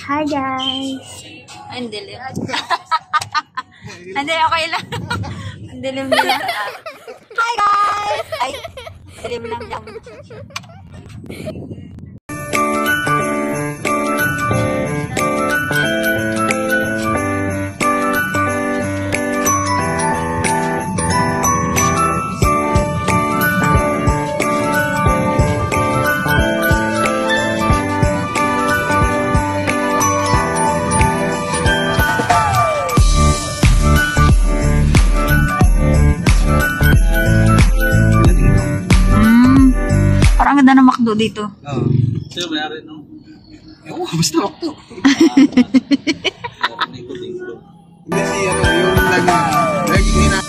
Hi guys! Ay, ang dilim. Hindi, okay lang. Ang dilim nila. Hi guys! Ay, dilim lang lang. Parang ganda ng McDo dito. Oo. Sino may-ari, no? Ewan, basta McDo. Hindi si yung laging ina.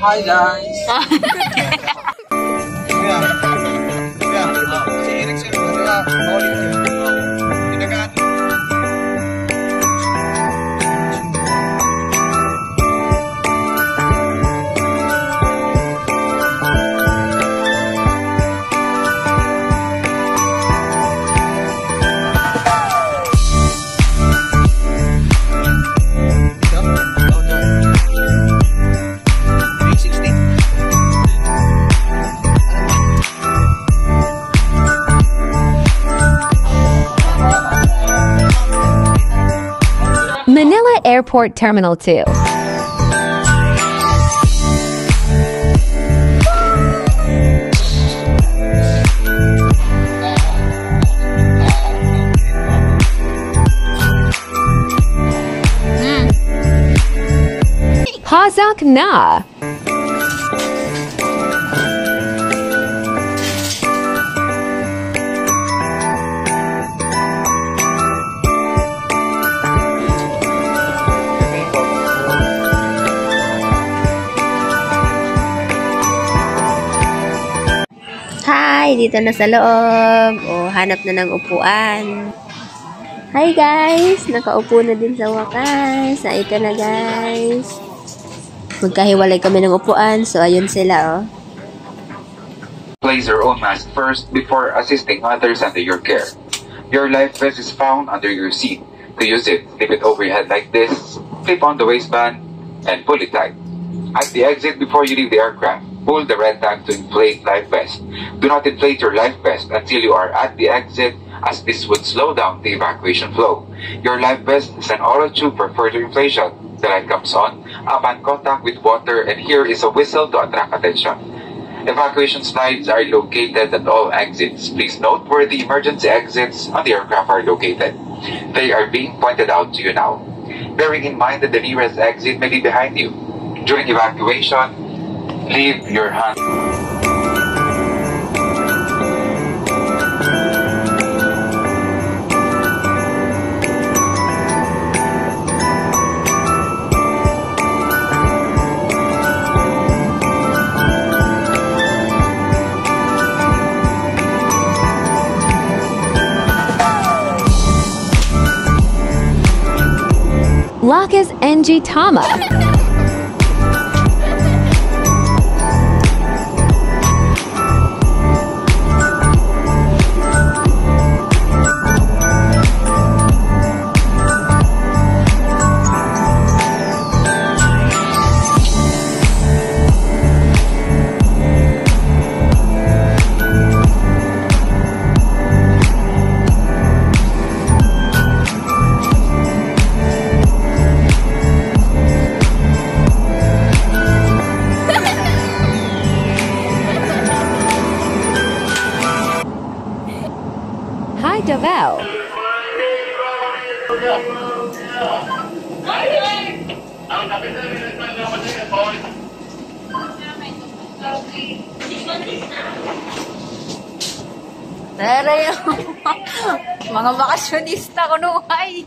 Hi guys! Si Eric sir, maulit niya. Pinagaan. Manila Airport Terminal 2. Pasok na! Hi! Dito na sa loob. O, hanap na ng upuan. Hi guys! Nakaupo na din sa wakas. Ito na guys. Magkahiwalay kami ng upuan. So, ayun sila Place your own mask first before assisting others under your care. Your life vest is found under your seat. To use it, flip it over your head like this, clip on the waistband, and pull it tight. At the exit before you leave the aircraft, pull the red tag to inflate life vest. Do not inflate your life vest until you are at the exit, as this would slow down the evacuation flow. Your life vest is an auto tube for further inflation. The light comes on upon contact with water, and here is a whistle to attract attention. Evacuation slides are located at all exits. Please note where the emergency exits on the aircraft are located. They are being pointed out to you now. Bearing in mind that the nearest exit may be behind you. During evacuation, leave your hand. Lakas NG Tama. Hi, Davao. Pero yung mga bakasyonista ko nung ay.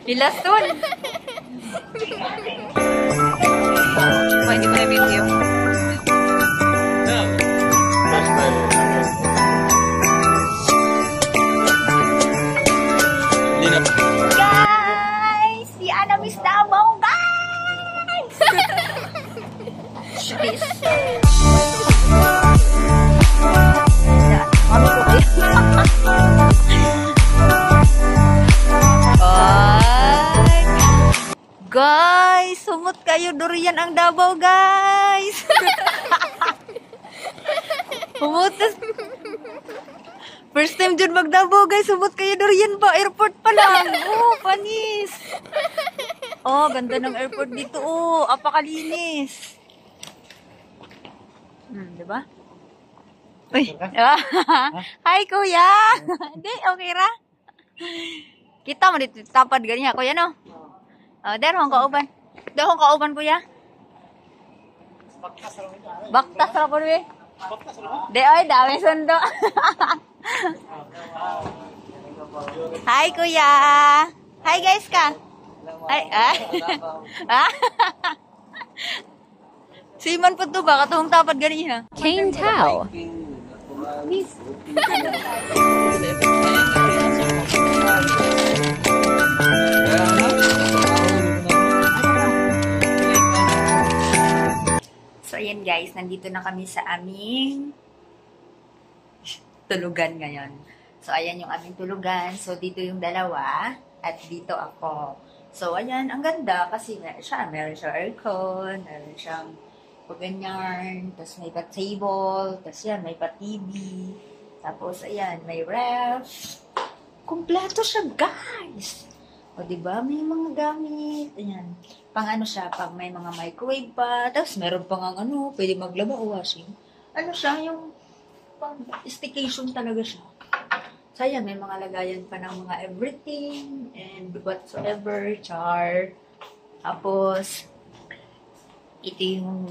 Ilason. Pwede mo na video. Guys! Si Ana Miss Davao, guys! Shit. Guys, sumot kayo durian ang Davao, guys. Sumutas. First time dyan mag-Davao, guys. Sumot kayo durian ba? Airport pa lang. Oh, panis. Oh, ganda ng airport dito. Oh, apakalinis. Diba? Uy. Hi, kuya. Hindi, okay ra. Kita mo dito, tapad ganyan. Kuya, no? Der, hong kauban. Der, hong kauban, kuya. Baktas ra po, we. De, oy, dami sundo. Hi, kuya. Hi, guys ka. Ay, Siman po to ba? Katong tapad ganyan. Cane Tao. So, ayan guys, nandito na kami sa aming tulugan ngayon. So, ayan yung aming tulugan. So, dito yung dalawa at dito ako. So, ayan, ang ganda kasi meron siya aircon, meron siyang ganyan, tapos may pa-table, tapos yan, may pa-TV, tapos ayan, may ref. Kompleto siya, guys! O, diba? May mga gamit. Ayan. Pang ano siya, pang may mga microwave pa. Tapos meron pang ano, pwede maglaba o washing. Ano siya, yung pang staycation talaga siya. So, ayan, may mga lagayan pa ng mga everything and whatsoever, char. Tapos, ito yung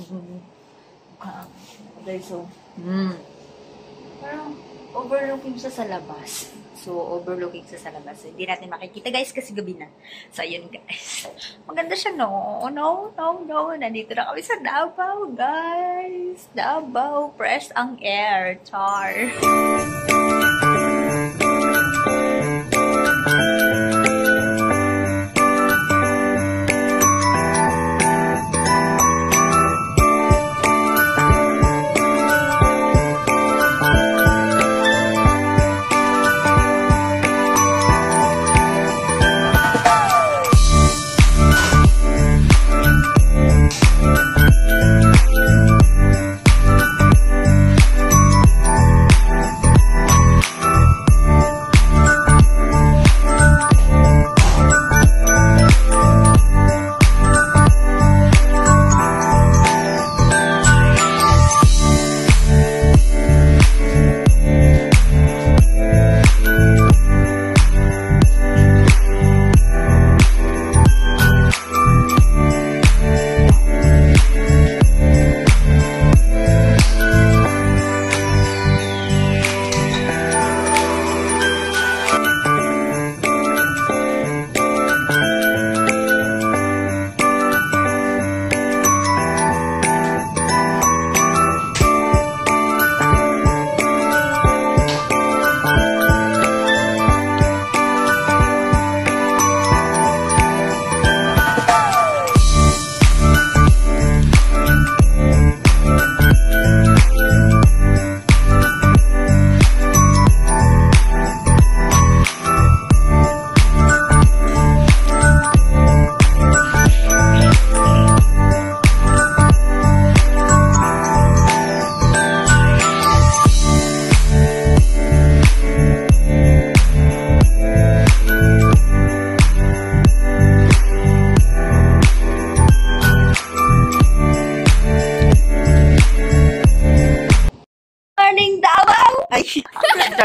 parang overlooking siya sa labas. So, overlooking siya sa labas. So, hindi natin makikita, guys, kasi gabi na. So, ayun, guys. Maganda siya, no? No. Nandito na kami sa Davao, guys. Davao, fresh ang air. Char.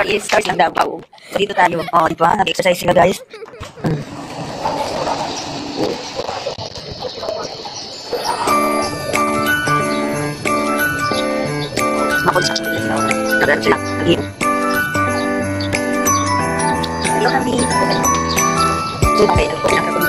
Is Stars ng Davao. So, dito tayo. Oh, di ba? Nag-exercise sila, guys. Makulit sa kami. Supay ako na kami.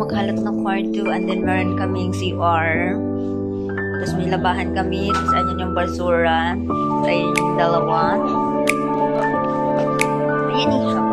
Maghalat ng kwarto, and then meron kaming CR, tapos may labahan kami, tapos ayan yung basura, ayun yung dalawa, ayan yung shop.